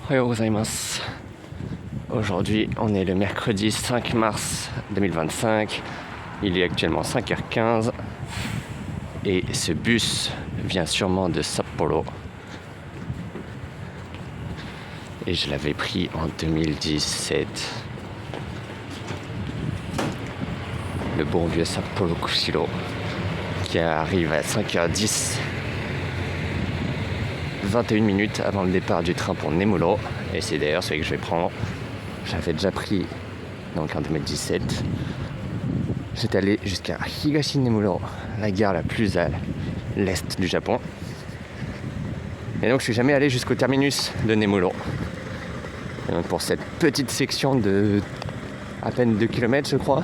おはようございます。Aujourd'hui, on est le mercredi 5 mars 2025. Il est actuellement 5h15 et ce bus vient sûrement de Sapporo. Et je l'avais pris en 2017. Le bon vieux Sapporo Kushiro qui arrive à 5h10. 21 minutes avant le départ du train pour Nemuro, et c'est d'ailleurs celui que je vais prendre. J'avais déjà pris donc en 2017. J'étais allé jusqu'à Higashi Nemuro, la gare la plus à l'est du Japon, et donc je suis jamais allé jusqu'au terminus de Nemuro. Et donc pour cette petite section de à peine 2 km je crois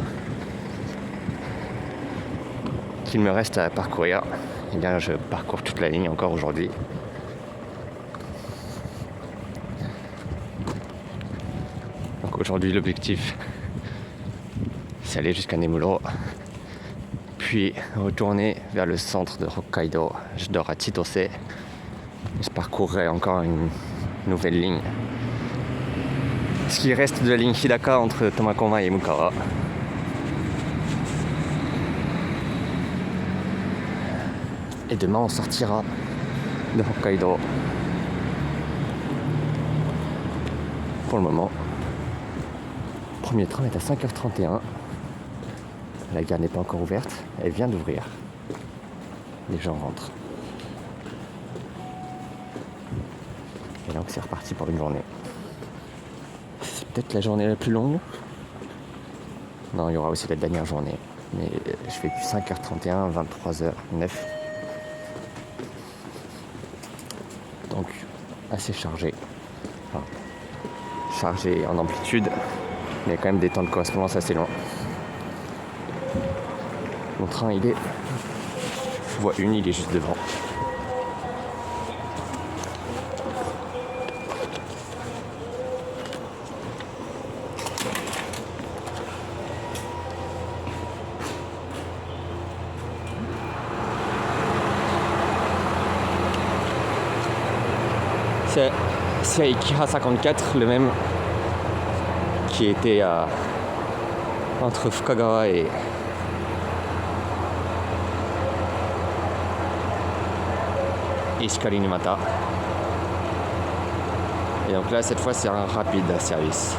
qu'il me reste à parcourir, et bien je parcours toute la ligne encore aujourd'hui. Aujourd'hui, l'objectif, c'est aller jusqu'à Nemuro, puis retourner vers le centre de Hokkaido. Je dors à Chitose. Je parcourrai encore une nouvelle ligne. Ce qui reste de la ligne Hidaka entre Tomakoma et Mukawa. Et demain, on sortira de Hokkaido. Pour le moment. Le premier train est à 5h31. La gare n'est pas encore ouverte, elle vient d'ouvrir. Les gens rentrent. Et donc c'est reparti pour une journée. C'est peut-être la journée la plus longue. Non, il y aura aussi la dernière journée. Mais je fais du 5h31, 23h09. Donc assez chargé. Enfin, chargé en amplitude. Il y a quand même des temps de correspondance assez longs. Mon train, il est... Je vois une, il est juste devant. C'est à Ikira 54, le même qui était entre Fukagawa et Ishikari Numata. Et donc là, cette fois, c'est un rapide service.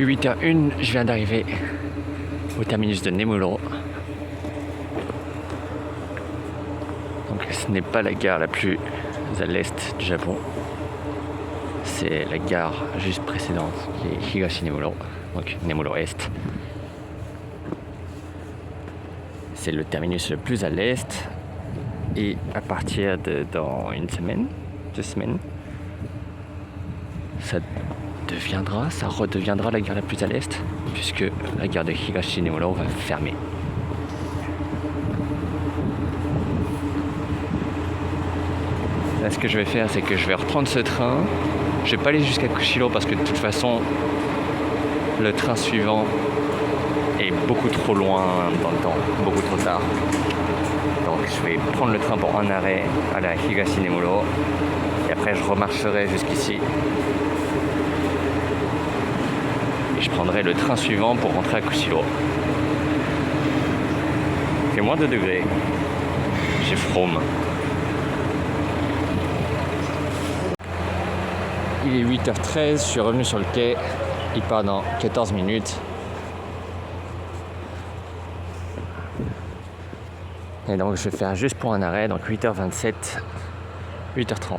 8h01, je viens d'arriver au terminus de Nemuro. Donc ce n'est pas la gare la plus à l'est du Japon. C'est la gare juste précédente qui est Higashi Nemuro, donc Nemuro Est. C'est le terminus le plus à l'est. Et à partir de dans une semaine, 2 semaines, ça redeviendra la gare la plus à l'est, puisque la gare de Higashi Nemuro va fermer. Là, ce que je vais faire, c'est que je vais reprendre ce train. Je vais pas aller jusqu'à Kushiro parce que de toute façon, le train suivant est beaucoup trop loin dans le temps, beaucoup trop tard. Donc je vais prendre le train pour un arrêt à la Higashi Nemuro et après je remarcherai jusqu'ici. Et je prendrai le train suivant pour rentrer à Kushiro. Il fait moins de degrés. J'ai froid. Il est 8h13, je suis revenu sur le quai. Il part dans 14 minutes. Et donc je vais faire juste pour un arrêt, donc 8h27, 8h30.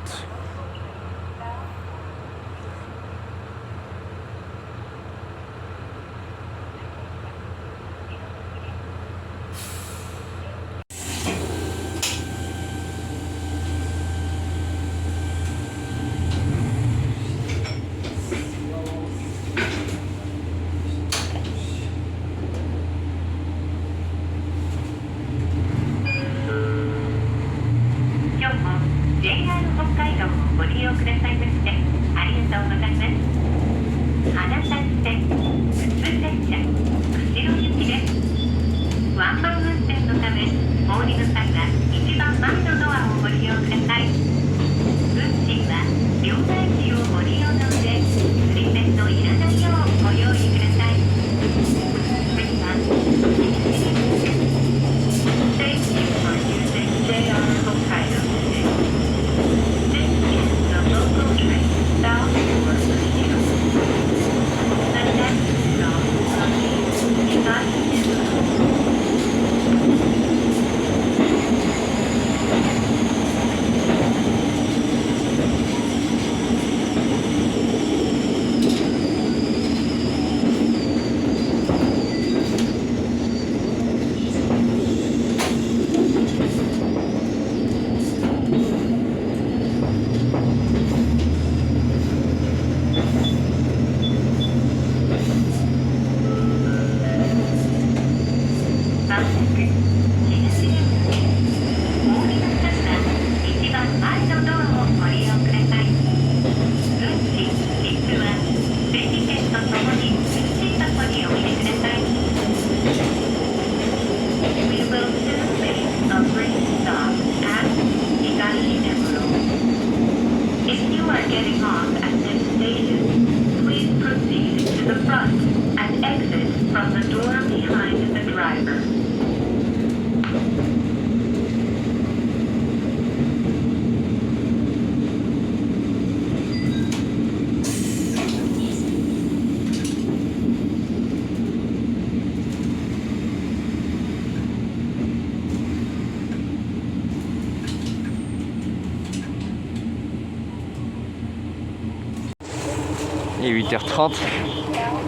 Il est 8h30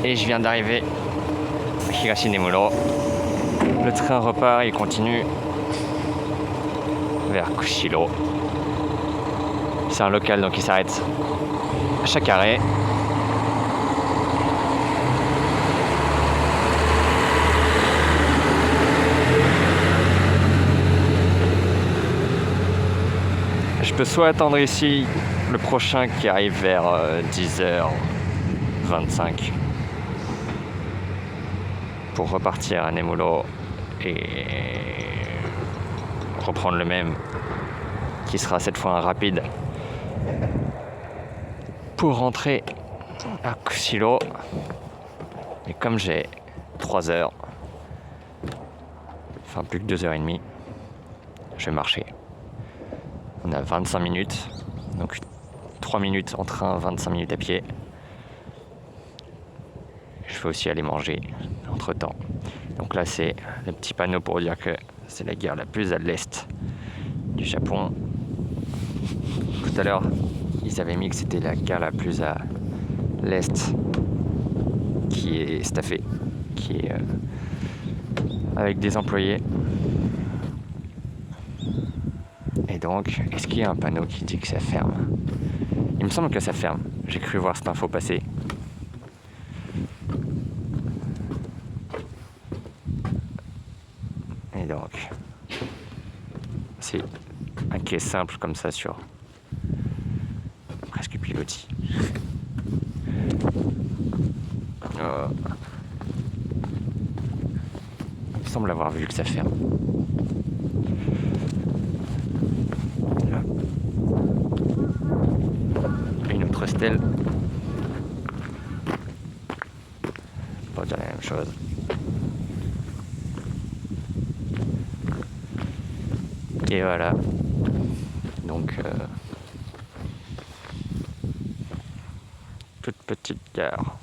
et je viens d'arriver à Higashi Nemuro. Le train repart et continue vers Kushiro. C'est un local donc il s'arrête à chaque arrêt. Je peux soit attendre ici le prochain qui arrive vers 10h25 pour repartir à Nemuro et reprendre le même qui sera cette fois un rapide pour rentrer à Kushiro. Et comme j'ai 3 heures, enfin plus que 2h30, je vais marcher. On a 25 minutes, donc 3 minutes en train, 25 minutes à pied. Je vais aussi aller manger entre temps. Donc là c'est le petit panneau pour dire que c'est la gare la plus à l'est du Japon. Tout à l'heure ils avaient mis que c'était la gare la plus à l'est qui est staffée, qui est avec des employés. Et donc, est-ce qu'il y a un panneau qui dit que ça ferme? Il me semble que ça ferme. J'ai cru voir cette info passer. Et donc, c'est un quai simple comme ça sur presque pilotis. Il me semble avoir vu que ça ferme. Là. Une autre stèle. Pas dire la même chose. Et voilà. Donc, toute petite gare.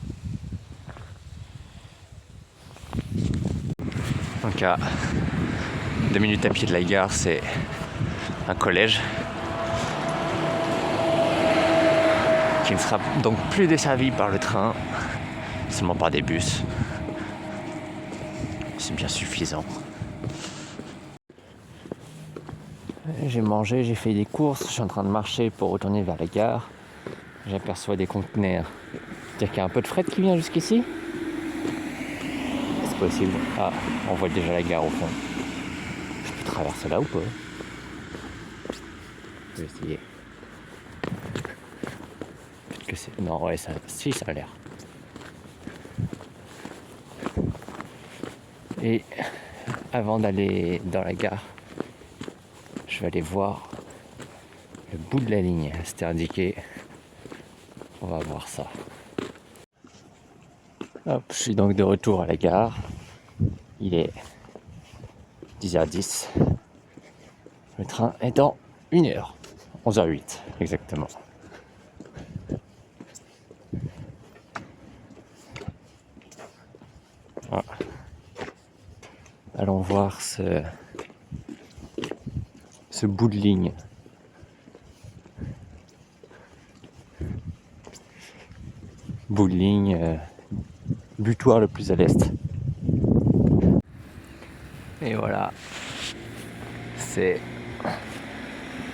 Donc à 2 minutes à pied de la gare, c'est un collège qui ne sera donc plus desservi par le train, seulement par des bus. C'est bien suffisant. J'ai mangé, j'ai fait des courses, je suis en train de marcher pour retourner vers la gare. J'aperçois des conteneurs. C'est-à-dire qu'il y a un peu de fret qui vient jusqu'ici. C'est possible. Ah, on voit déjà la gare au fond. Je peux traverser là ou pas? Je vais essayer. Peut-être que c'est... Non, ouais, ça... si, ça a l'air. Et avant d'aller dans la gare, je vais aller voir le bout de la ligne. C'était indiqué. On va voir ça. Hop, je suis donc de retour à la gare. Il est 10h10. Le train est dans 1h. 11h08 exactement. Voilà. Allons voir ce bout de ligne. Bout de ligne, butoir le plus à l'est. Et voilà, c'est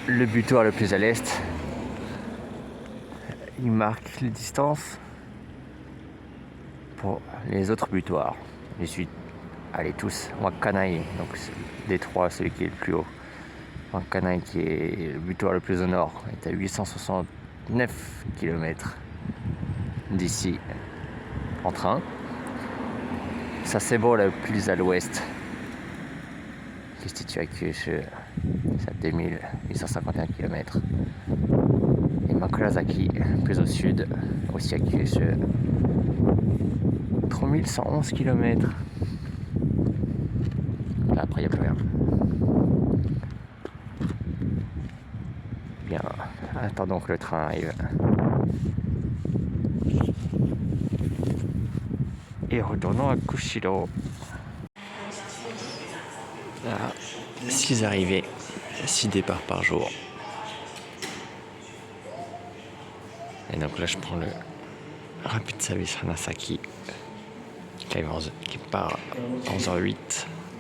le butoir le plus à l'est. Il marque les distances pour les autres butoirs. Je suis allez tous. Wakkanai, donc des trois, celui qui est le plus haut. Wakkanai, qui est le butoir le plus au nord, est à 869 km d'ici en train. Sasebo, le plus à l'ouest, qui se situe à Kyushu, c'est à 2851 km. Et Makurazaki, plus au sud, aussi à Kyushu, 3111 km. Là, après, il n'y a plus rien. Bien, attendons que le train arrive. Et retournons à Kushiro. 6 arrivées, 6 départs par jour. Et donc là, je prends le Rapid Service Hanasaki qui part à 11h08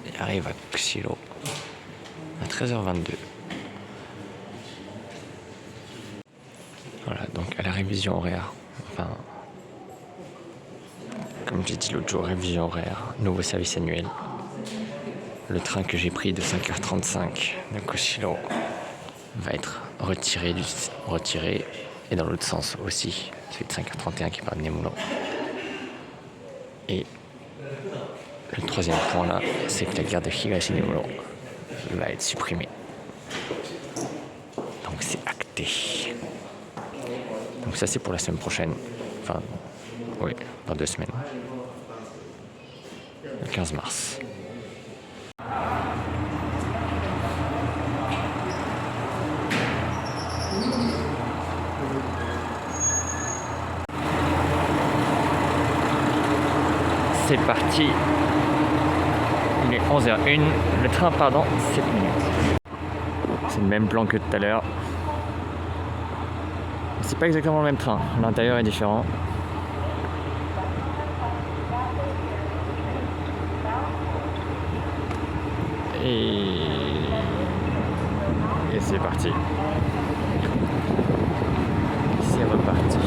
et arrive à Kushiro à 13h22. Voilà, donc à la révision horaire, enfin, comme j'ai dit l'autre jour, révision horaire, nouveau service annuel. Le train que j'ai pris de 5h35 de Kushiro va être retiré et dans l'autre sens aussi, celui de 5h31 qui part de Nemuro. Et le troisième point là, c'est que la gare de Higashi Nemuro va être supprimée. Donc c'est acté. Donc ça c'est pour la semaine prochaine. Enfin, oui, dans 2 semaines. Le 15 mars. C'est parti. Il est 11h01. Le train part dans 7 minutes. C'est le même plan que tout à l'heure. C'est pas exactement le même train. L'intérieur est différent. Et c'est parti. C'est reparti.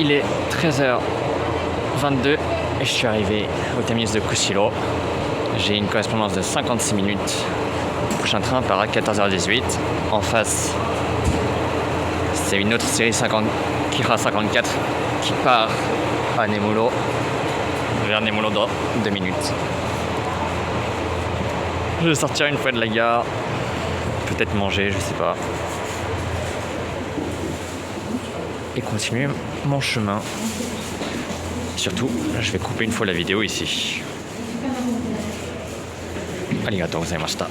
Il est 13h22 et je suis arrivé au terminus de Kushiro. J'ai une correspondance de 56 minutes. Le prochain train part à 14h18. En face, c'est une autre série 50, Kira 54 qui part à Nemuro, vers Nemuro dans 2 minutes. Je vais sortir une fois de la gare, peut-être manger, je sais pas. Et continuer mon chemin. Surtout, je vais couper une fois la vidéo ici. Arigatou gozaimashita.